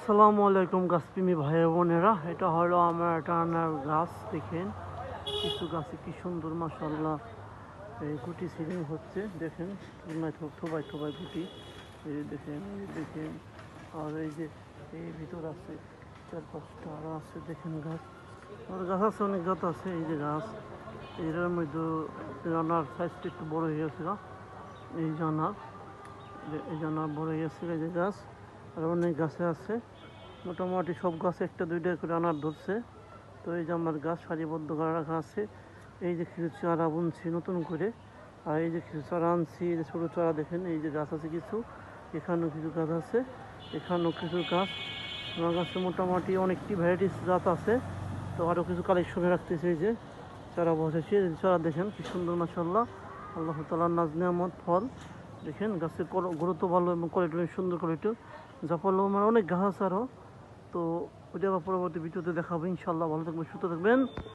আসসালামু আলাইকুম গাছপ্রেমী ভাই বোনেরা, এটা হলো আমার একটা আনার গাছ। দেখেন কিছু গাছে কি সুন্দর মাশাআল্লাহ এই গুটি সিলিং হচ্ছে। দেখেন থোবাই থোবাই গুটি, এই দেখেন, এই দেখেন। আর এই যে এই ভিতর আছে 4-5টা আরও আছে। দেখেন গাছ, আর গাছ আছে, অনেক গাছ আছে। এই যে গাছ, এর মধ্যে আনার সাইজটা একটু বড় হয়ে গেছে। এই জানার, এই জানার বড় হয়ে গেছে। এই যে গাছ আর অনেক গাছে আছে, মোটামুটি সব গাছে একটা দুইটা করে আনার ধরছে। তো এই যে আমার গাছ সারিবদ্ধ করে রাখা আছে। এই যে কিছু চারা বুনছি নতুন করে, আর এই যে কিছু চারা আনছি। এই যে ছোটো চারা দেখেন, এই যে গাছ আছে কিছু, এখানেও কিছু গাছ আছে, এখানেও কিছু গাছ। আমার গাছে মোটামুটি অনেকটি ভ্যারাইটিস জাত আছে। তো আরও কিছু কালেকশনে রাখতেছে। এই যে চারা বসেছে, চারা দেখেন কি সুন্দর মাশাআল্লাহ, আল্লাহ তাআলার নাজ নেয়ামত ফল। দেখেন গাছের গুরুত্ব ভালো এবং কোয়ালিটি সুন্দর কোয়ালিটি। জাফর আমার অনেক গাছ আরও। তো ওইটা আবার পরবর্তী ভিডিওতে দেখাবো ইনশাআল্লাহ। ভালো থাকবেন, সুস্থ থাকবেন।